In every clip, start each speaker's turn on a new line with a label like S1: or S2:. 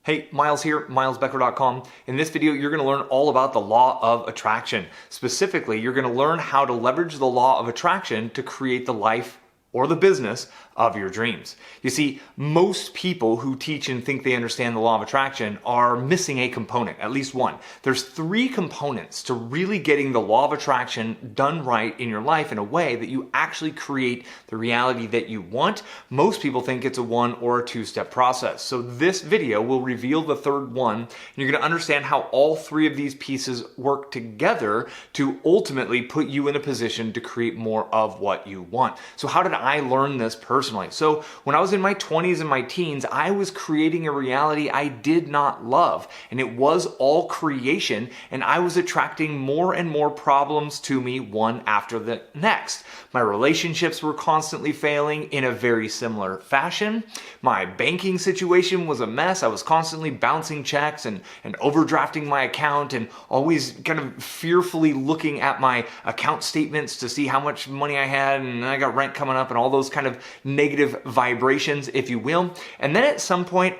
S1: Hey, Miles here, milesbecker.com. In this video, you're going to learn all about the law of attraction. Specifically, you're going to learn how to leverage the law of attraction to create the life or the business of your dreams. You see, most people who teach and think they understand the law of attraction are missing a component, at least one. There's three components to really getting the law of attraction done right in your life in a way that you actually create the reality that you want. Most people think it's a one or a two-step process. So this video will reveal the third one, and you're going to understand how all three of these pieces work together to ultimately put you in a position to create more of what you want. So how did I learn this personally? So when I was in my 20s and my teens, I was creating a reality I did not love, and it was all creation, and I was attracting more and more problems to me one after the next. My relationships were constantly failing in a very similar fashion. My banking situation was a mess. I was constantly bouncing checks and overdrafting my account and always kind of fearfully looking at my account statements to see how much money I had, and I got rent coming up and all those kind of negative vibrations, if you will. And then at some point,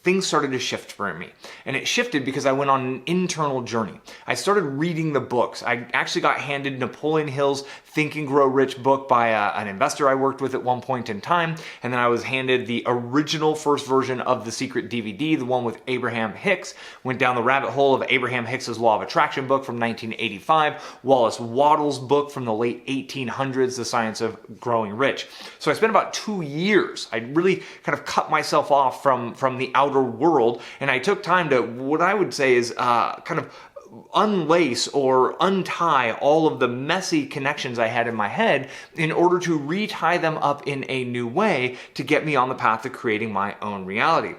S1: things started to shift for me. And it shifted because I went on an internal journey. I started reading the books. I actually got handed Napoleon Hill's Think and Grow Rich book by an investor I worked with at one point in time. And then I was handed the original first version of The Secret DVD, the one with Abraham Hicks. Went down the rabbit hole of Abraham Hicks's Law of Attraction book from 1985, Wallace Wattles' book from the late 1800s, The Science of Growing Rich. So I spent about 2 years. I really kind of cut myself off from the outer world, and I took time to, what I would say is kind of unlace or untie all of the messy connections I had in my head in order to retie them up in a new way to get me on the path to creating my own reality.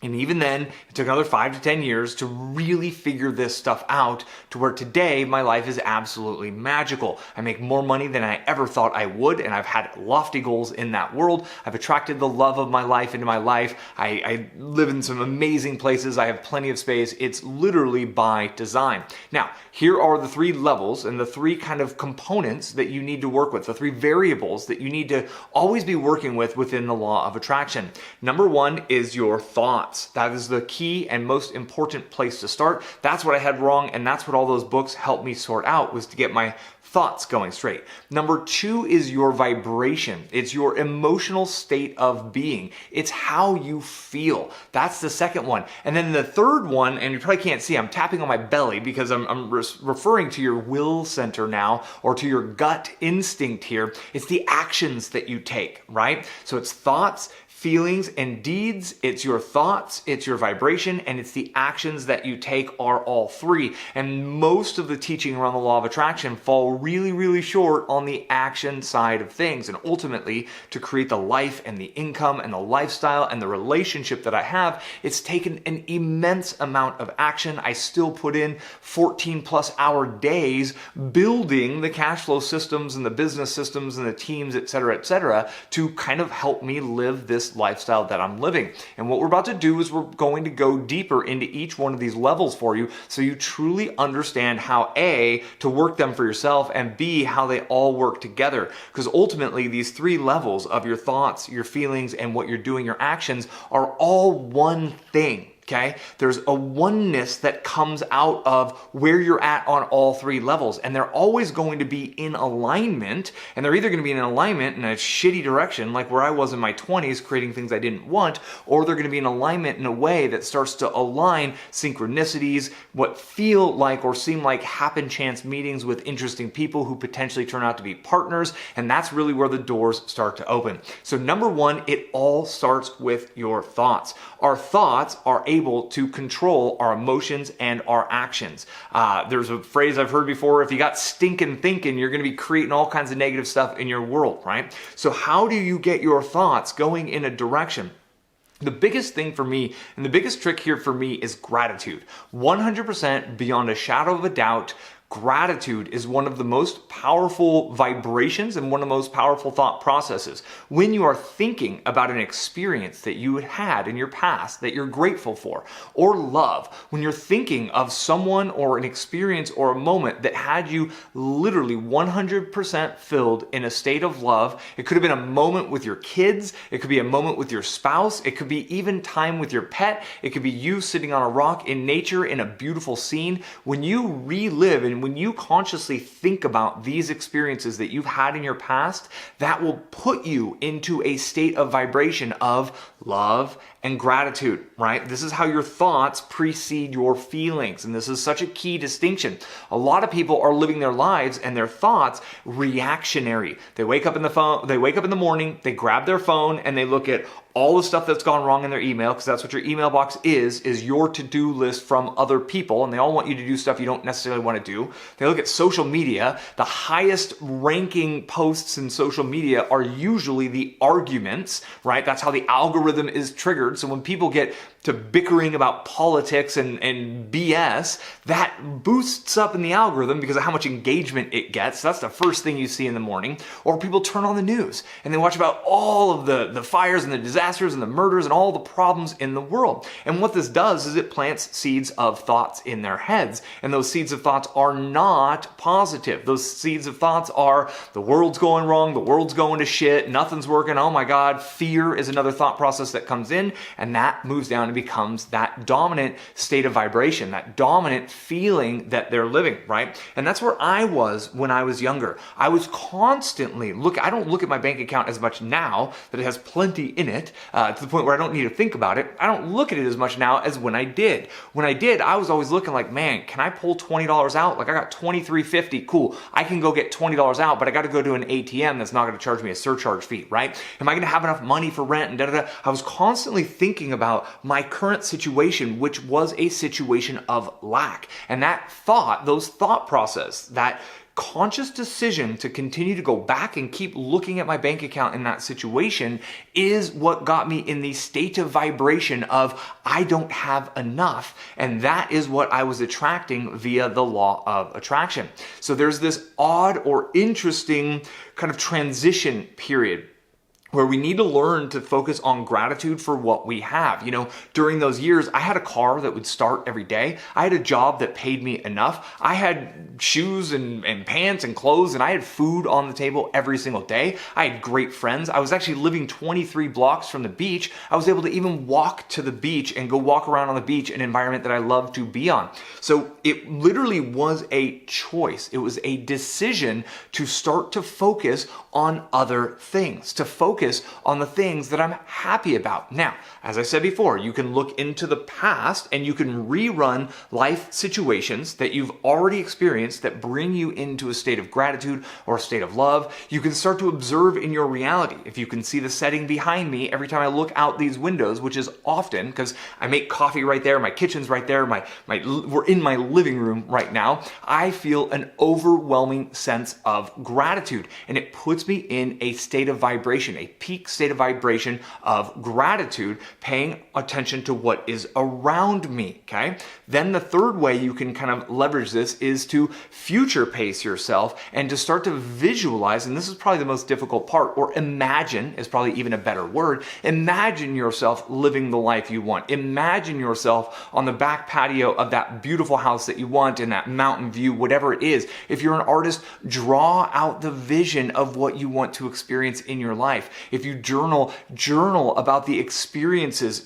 S1: And even then, it took another 5 to 10 years to really figure this stuff out to where today my life is absolutely magical. I make more money than I ever thought I would, and I've had lofty goals in that world. I've attracted the love of my life into my life. I live in some amazing places. I have plenty of space. It's literally by design. Now, here are the three levels and the three kind of components that you need to work with, the three variables that you need to always be working with within the law of attraction. Number one is your thoughts. That is the key and most important place to start. That's what I had wrong, and that's what all those books helped me sort out, was to get my thoughts going straight. Number two is your vibration. It's your emotional state of being. It's how you feel. That's the second one. And then the third one, and you probably can't see, I'm tapping on my belly because I'm referring to your will center now, or to your gut instinct here. It's the actions that you take, right? So it's thoughts, feelings, and deeds. It's your thoughts, it's your vibration, and it's the actions that you take are all three. And most of the teaching around the law of attraction fall really, really short on the action side of things. And ultimately, to create the life and the income and the lifestyle and the relationship that I have, it's taken an immense amount of action. I still put in 14 plus hour days building the cash flow systems and the business systems and the teams, et cetera, to kind of help me live this lifestyle that I'm living. And what we're about to do is we're going to go deeper into each one of these levels for you so you truly understand how A, to work them for yourself, and B, how they all work together. Because ultimately these three levels of your thoughts, your feelings, and what you're doing, your actions, are all one thing. Okay? There's a oneness that comes out of where you're at on all three levels, and they're always going to be in alignment, and they're either going to be in alignment in a shitty direction, like where I was in my 20s creating things I didn't want, or they're going to be in alignment in a way that starts to align synchronicities, what feel like or seem like happen chance meetings with interesting people who potentially turn out to be partners, and that's really where the doors start to open. So number one, it all starts with your thoughts. Our thoughts are able to control our emotions and our actions. There's a phrase I've heard before: if you got stinking thinking, you're going to be creating all kinds of negative stuff in your world, right? So how do you get your thoughts going in a direction? The biggest thing for me, and the biggest trick here for me, is gratitude. 100% beyond a shadow of a doubt, Gratitude is one of the most powerful vibrations and one of the most powerful thought processes. When you are thinking about an experience that you had in your past that you're grateful for, or love, when you're thinking of someone or an experience or a moment that had you literally 100% filled in a state of love, it could have been a moment with your kids, it could be a moment with your spouse, it could be even time with your pet, it could be you sitting on a rock in nature in a beautiful scene. When you relive and when you consciously think about these experiences that you've had in your past, that will put you into a state of vibration of love and gratitude, right? This is how your thoughts precede your feelings. And this is such a key distinction. A lot of people are living their lives and their thoughts reactionary. They wake up in the morning, they grab their phone and they look at all the stuff that's gone wrong in their email, because that's what your email box is your to-do list from other people, and they all want you to do stuff you don't necessarily want to do. They look at social media. The highest ranking posts in social media are usually the arguments, right? That's how the algorithm is triggered. So when people get to bickering about politics and BS, that boosts up in the algorithm because of how much engagement it gets. That's the first thing you see in the morning. Or people turn on the news and they watch about all of the fires and the disasters and the murders and all the problems in the world. And what this does is it plants seeds of thoughts in their heads. And those seeds of thoughts are not positive. Those seeds of thoughts are, the world's going wrong, the world's going to shit, nothing's working, oh my God. Fear is another thought process that comes in, and that moves down and becomes that dominant state of vibration, that dominant feeling that they're living, right? And that's where I was when I was younger. I was constantly I don't look at my bank account as much now that it has plenty in it, to the point where I don't need to think about it. I don't look at it as much now as when I did. When I did, I was always looking like, man, can I pull $20 out? Like I got $23.50, cool. I can go get $20 out, but I got to go to an ATM that's not going to charge me a surcharge fee, right? Am I going to have enough money for rent and da-da-da? I was constantly thinking about my current situation, which was a situation of lack. And that thought, those thought process, that conscious decision to continue to go back and keep looking at my bank account in that situation is what got me in the state of vibration of I don't have enough. And that is what I was attracting via the law of attraction. So there's this odd or interesting kind of transition period where we need to learn to focus on gratitude for what we have. You know, during those years, I had a car that would start every day. I had a job that paid me enough. I had shoes and pants and clothes, and I had food on the table every single day. I had great friends. I was actually living 23 blocks from the beach. I was able to even walk to the beach and go walk around on the beach, an environment that I love to be on. So it literally was a choice. It was a decision to start to focus on other things, to focus on the things that I'm happy about. Now, as I said before, you can look into the past and you can rerun life situations that you've already experienced that bring you into a state of gratitude or a state of love. You can start to observe in your reality. If you can see the setting behind me every time I look out these windows, which is often because I make coffee right there, my kitchen's right there, we're in my living room right now, I feel an overwhelming sense of gratitude, and it puts me in a state of vibration, a peak state of vibration of gratitude, paying attention to what is around me, okay? Then the third way you can kind of leverage this is to future pace yourself and to start to visualize, and this is probably the most difficult part, or imagine is probably even a better word. Imagine yourself living the life you want. Imagine yourself on the back patio of that beautiful house that you want in that mountain view, whatever it is. If you're an artist, draw out the vision of what you want to experience in your life. If you journal about the experiences,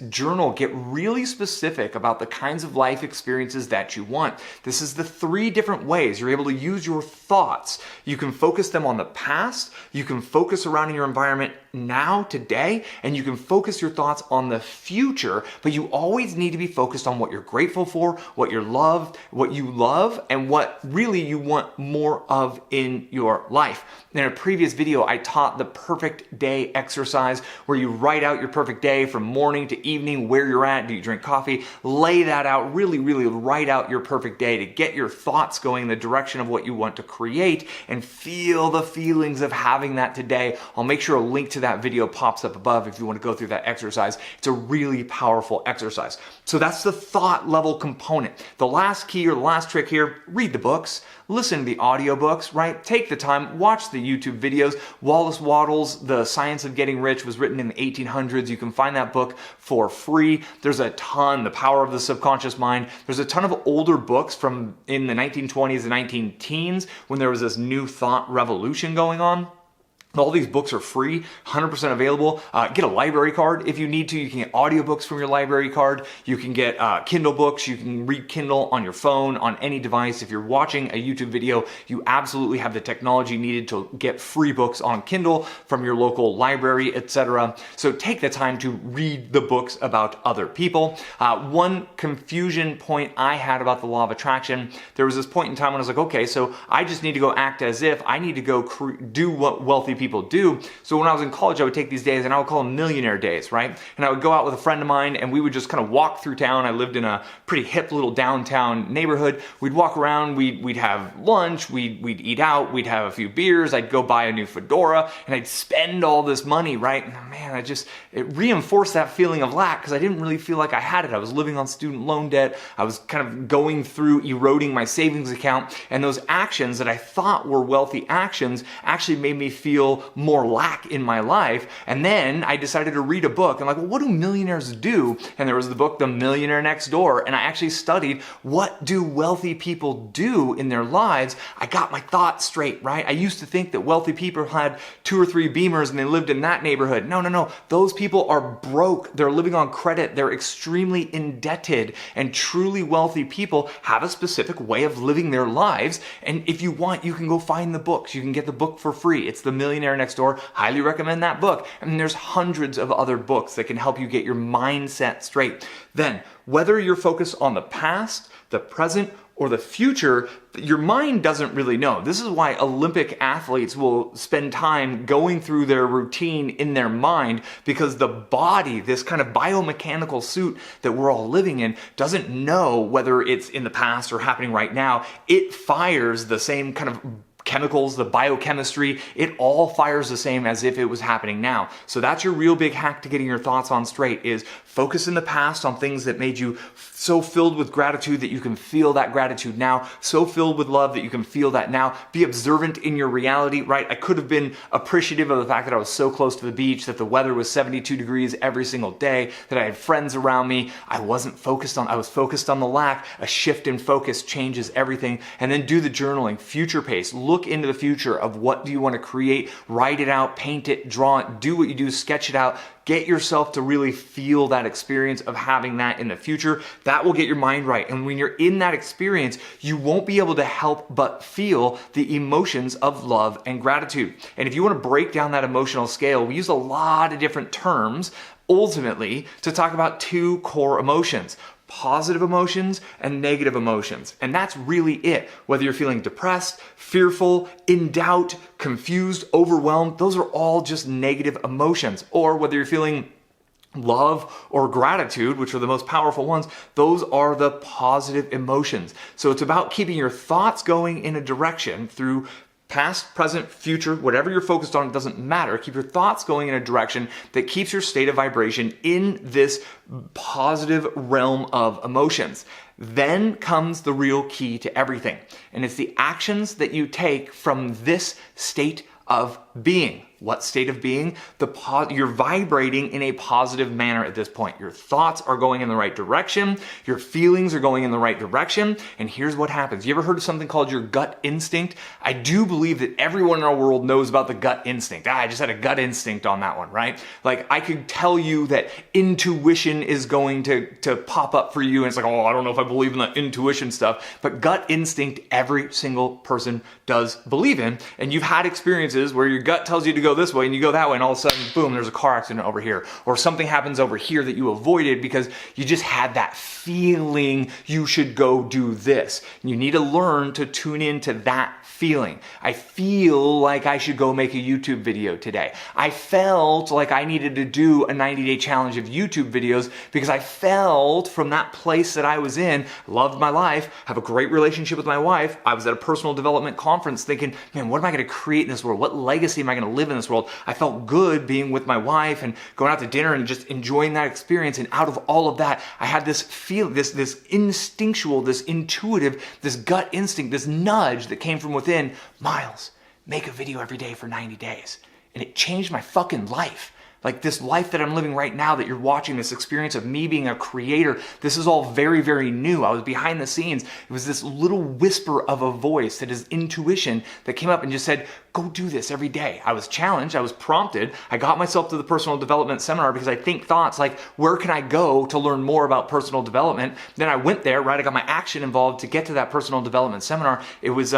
S1: get really specific about the kinds of life experiences that you want. This is the three different ways you're able to use your thoughts. You can focus them on the past, you can focus around your environment now, today, and you can focus your thoughts on the future, but you always need to be focused on what you're grateful for, what you love, and what really you want more of in your life. In a previous video, I taught the perfect day day exercise where you write out your perfect day from morning to evening, where you're at, do you drink coffee, lay that out, really write out your perfect day to get your thoughts going in the direction of what you want to create and feel the feelings of having that today. I'll make sure a link to that video pops up above if you want to go through that exercise. It's a really powerful exercise. So that's the thought level component. The last key or the last trick here, read the books, listen to the audiobooks, right? Take the time, watch the YouTube videos. Wallace Wattles' The Science of Getting Rich was written in the 1800s. You can find that book for free. There's a ton, The Power of the Subconscious Mind. There's a ton of older books from in the 1920s and 19 teens when there was this new thought revolution going on. All these books are free, 100% available. Get a library card if you need to. You can get audiobooks from your library card. You can get Kindle books. You can read Kindle on your phone, on any device. If you're watching a YouTube video, you absolutely have the technology needed to get free books on Kindle from your local library, etc. So take the time to read the books about other people. One confusion point I had about the law of attraction, there was this point in time when I was like, okay, so I just need to go act as if, I need to go do what wealthy people do. So when I was in college, I would take these days and I would call them millionaire days, right? And I would go out with a friend of mine and we would just kind of walk through town. I lived in a pretty hip little downtown neighborhood. We'd walk around, we'd have lunch, we'd eat out, we'd have a few beers, I'd go buy a new fedora and I'd spend all this money, right? And man, it reinforced that feeling of lack because I didn't really feel like I had it. I was living on student loan debt. I was kind of going through eroding my savings account, and those actions that I thought were wealthy actions actually made me feel more lack in my life. And then I decided to read a book. I'm like, well, what do millionaires do? And there was the book, The Millionaire Next Door. And I actually studied, what do wealthy people do in their lives? I got my thoughts straight, right? I used to think that wealthy people had 2 or 3 Beamers and they lived in that neighborhood. No. Those people are broke. They're living on credit. They're extremely indebted. And truly wealthy people have a specific way of living their lives. And if you want, you can go find the books. You can get the book for free. It's The Millionaire Next Door. Highly recommend that book. And there's hundreds of other books that can help you get your mindset straight. Then, whether you're focused on the past, the present, or the future, your mind doesn't really know. This is why Olympic athletes will spend time going through their routine in their mind, because the body, this kind of biomechanical suit that we're all living in, doesn't know whether it's in the past or happening right now. It fires the same kind of chemicals, the biochemistry, it all fires the same as if it was happening now. So that's your real big hack to getting your thoughts on straight, is focus in the past on things that made you so filled with gratitude that you can feel that gratitude now, so filled with love that you can feel that now. Be observant in your reality, right? I could have been appreciative of the fact that I was so close to the beach, that the weather was 72 degrees every single day, that I had friends around me. I was focused on the lack. A shift in focus changes everything. And then do the journaling, future pace. Look into the future of what do you want to create, write it out, paint it, draw it, do what you do, sketch it out. Get yourself to really feel that experience of having that in the future. That will get your mind right. And when you're in that experience, you won't be able to help but feel the emotions of love and gratitude. And if you want to break down that emotional scale, we use a lot of different terms ultimately to talk about 2 core emotions: positive emotions and negative emotions. And that's really it. Whether you're feeling depressed, fearful, in doubt, confused, overwhelmed, those are all just negative emotions. Or whether you're feeling love or gratitude, which are the most powerful ones, those are the positive emotions. So it's about keeping your thoughts going in a direction through past, present, future, whatever you're focused on, it doesn't matter. Keep your thoughts going in a direction that keeps your state of vibration in this positive realm of emotions. Then comes the real key to everything. And it's the actions that you take from this state of being. What state of being? You're vibrating in a positive manner at this point. Your thoughts are going in the right direction. Your feelings are going in the right direction. And here's what happens. You ever heard of something called your gut instinct? I do believe that everyone in our world knows about the gut instinct. I just had a gut instinct on that one, right? Like, I could tell you that intuition is going to pop up for you. And it's like, oh, I don't know if I believe in the intuition stuff. But gut instinct, every single person does believe in. And you've had experiences where your gut tells you to go go this way and you go that way, and all of a sudden, boom, there's a car accident over here. Or something happens over here that you avoided because you just had that feeling you should go do this. And you need to learn to tune into that feeling. I feel like I should go make a YouTube video today. I felt like I needed to do a 90-day challenge of YouTube videos because I felt from that place that I was in, loved my life, have a great relationship with my wife. I was at a personal development conference thinking, man, what am I going to create in this world? What legacy am I going to live in this world? I felt good being with my wife and going out to dinner and just enjoying that experience. And out of all of that, I had this feeling, this instinctual, this intuitive, this gut instinct, this nudge that came from within. Miles, make a video every day for 90 days. And it changed my fucking life. Like this life that I'm living right now that you're watching, this experience of me being a creator, this is all very, very new. I was behind the scenes. It was this little whisper of a voice that is intuition that came up and just said, go do this every day. I was challenged. I was prompted. I got myself to the personal development seminar because I think thoughts like, where can I go to learn more about personal development? Then I went there, right? I got my action involved to get to that personal development seminar. It was,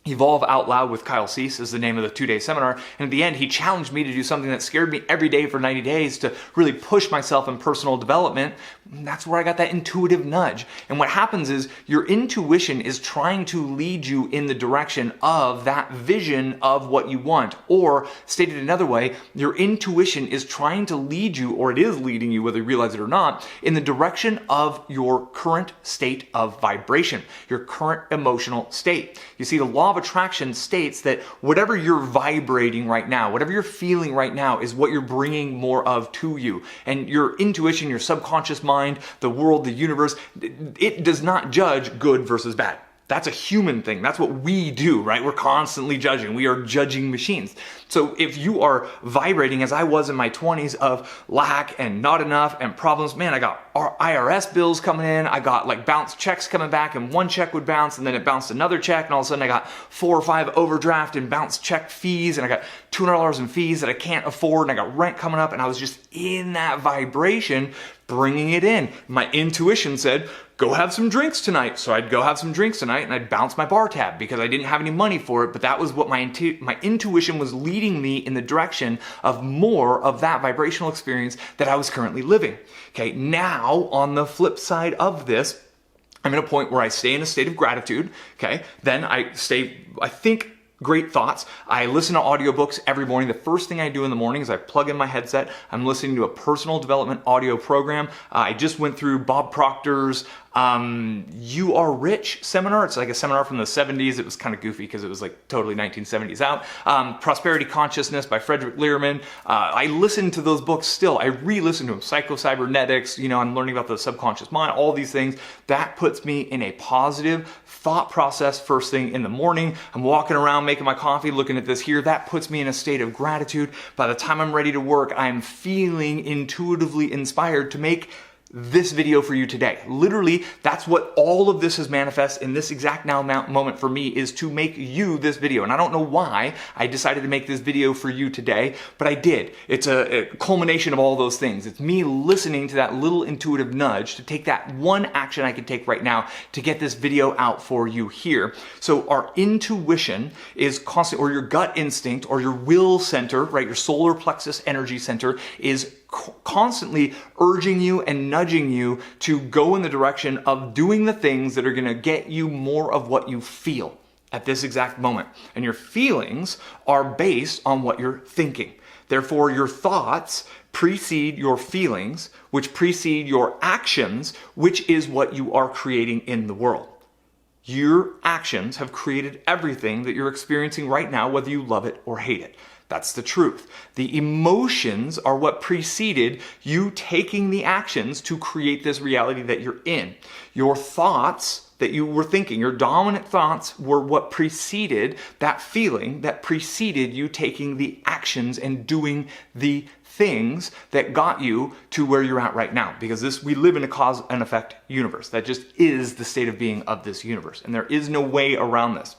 S1: Evolve Out Loud with Kyle Cease is the name of the 2-day seminar. And at the end, he challenged me to do something that scared me every day for 90 days to really push myself in personal development. And that's where I got that intuitive nudge. And what happens is your intuition is trying to lead you in the direction of that vision of what you want. Or stated another way, your intuition is trying to lead you, or it is leading you, whether you realize it or not, in the direction of your current state of vibration, your current emotional state. You see, the law of attraction states that whatever you're vibrating right now, whatever you're feeling right now is what you're bringing more of to you. And your intuition, your subconscious mind, the world, the universe, it does not judge good versus bad. That's a human thing. That's what we do, right? We're constantly judging. We are judging machines. So if you are vibrating as I was in my 20s of lack and not enough and problems, man, I got IRS bills coming in. I got like bounced checks coming back, and one check would bounce and then it bounced another check. And all of a sudden I got 4 or 5 overdraft and bounced check fees, and I got $200 in fees that I can't afford, and I got rent coming up, and I was just in that vibration, bringing it in. My intuition said, go have some drinks tonight. So I'd go have some drinks tonight and I'd bounce my bar tab because I didn't have any money for it. But that was what my intuition was leading me in the direction of more of that vibrational experience that I was currently living. Okay, now on the flip side of this, I'm at a point where I stay in a state of gratitude. Okay, then I think great thoughts. I listen to audiobooks every morning. The first thing I do in the morning is I plug in my headset. I'm listening to a personal development audio program. I just went through Bob Proctor's You Are Rich seminar. It's like a seminar from the 70s. It was kind of goofy because it was like totally 1970s out. Prosperity Consciousness by Frederick Learman. I listen to those books still. I re-listen to them. Psycho-Cybernetics, I'm learning about the subconscious mind, all these things. That puts me in a positive thought process first thing in the morning. I'm walking around making my coffee, looking at this here. That puts me in a state of gratitude. By the time I'm ready to work, I'm feeling intuitively inspired to make this video for you today. Literally, that's what all of this has manifest in this exact now moment for me, is to make you this video. And I don't know why I decided to make this video for you today, but I did. It's a culmination of all those things. It's me listening to that little intuitive nudge to take that one action I can take right now to get this video out for you here. So our intuition is constant, or your gut instinct, or your will center, right? Your solar plexus energy center is constantly urging you and nudging you to go in the direction of doing the things that are going to get you more of what you feel at this exact moment. And your feelings are based on what you're thinking. Therefore, your thoughts precede your feelings, which precede your actions, which is what you are creating in the world. Your actions have created everything that you're experiencing right now, whether you love it or hate it. That's the truth. The emotions are what preceded you taking the actions to create this reality that you're in. Your thoughts that you were thinking, your dominant thoughts, were what preceded that feeling that preceded you taking the actions and doing the things that got you to where you're at right now. Because we live in a cause and effect universe. That just is the state of being of this universe. And there is no way around this.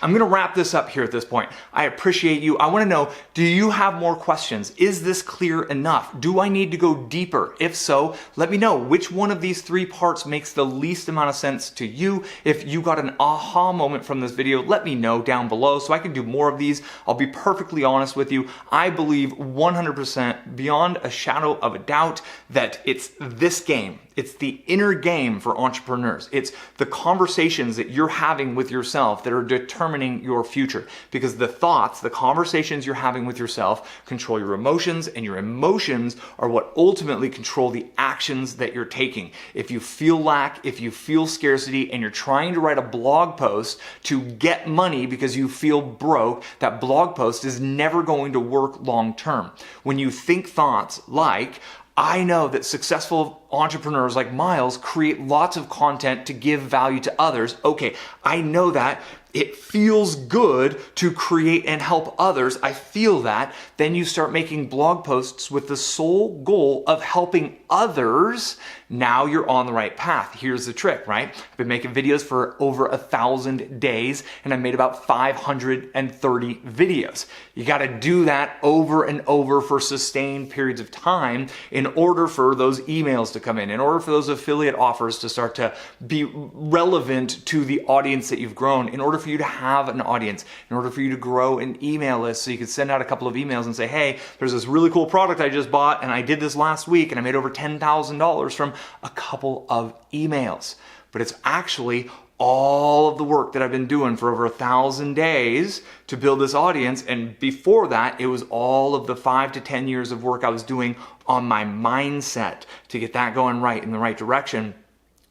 S1: I'm gonna wrap this up here at this point. I appreciate you. I wanna know, do you have more questions? Is this clear enough? Do I need to go deeper? If so, let me know which one of these 3 parts makes the least amount of sense to you. If you got an aha moment from this video, let me know down below so I can do more of these. I'll be perfectly honest with you. I believe 100% beyond a shadow of a doubt that it's this game. It's the inner game for entrepreneurs. It's the conversations that you're having with yourself that are determining your future. Because the thoughts, the conversations you're having with yourself control your emotions, and your emotions are what ultimately control the actions that you're taking. If you feel lack, if you feel scarcity, and you're trying to write a blog post to get money because you feel broke, that blog post is never going to work long term. When you think thoughts like, I know that successful entrepreneurs like Miles create lots of content to give value to others. Okay, I know that. It feels good to create and help others. I feel that. Then you start making blog posts with the sole goal of helping others. Now you're on the right path. Here's the trick, right? I've been making videos for over 1,000 days, and I made about 530 videos. You got to do that over and over for sustained periods of time in order for those emails to come in order for those affiliate offers to start to be relevant to the audience that you've grown, in order for you to have an audience, in order for you to grow an email list so you can send out a couple of emails and say, hey, there's this really cool product I just bought and I did this last week and I made over $10,000 from a couple of emails. But it's actually all of the work that I've been doing for over 1,000 days to build this audience. And before that, it was all of the 5 to 10 years of work I was doing on my mindset to get that going right in the right direction.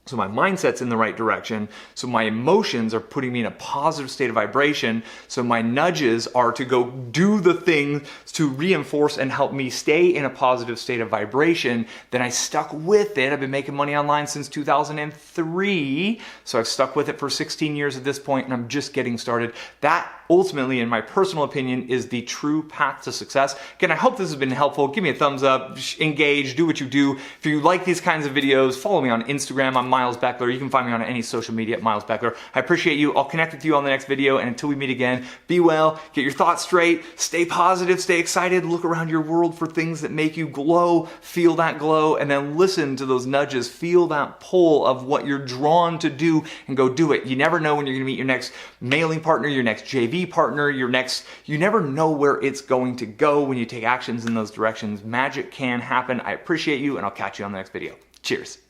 S1: So my mindset's in the right direction. So my emotions are putting me in a positive state of vibration. So my nudges are to go do the things to reinforce and help me stay in a positive state of vibration. Then I stuck with it. I've been making money online since 2003. So I've stuck with it for 16 years at this point, and I'm just getting started. That ultimately, in my personal opinion, is the true path to success. Again, I hope this has been helpful. Give me a thumbs up, engage, do what you do. If you like these kinds of videos, follow me on Instagram. I'm Miles Beckler. You can find me on any social media at Miles Beckler. I appreciate you. I'll connect with you on the next video. And until we meet again, be well, get your thoughts straight, stay positive, stay excited, look around your world for things that make you glow, feel that glow, and then listen to those nudges, feel that pull of what you're drawn to do and go do it. You never know when you're going to meet your next mailing partner, your next JV partner, you never know where it's going to go when you take actions in those directions. Magic can happen. I appreciate you, and I'll catch you on the next video. Cheers.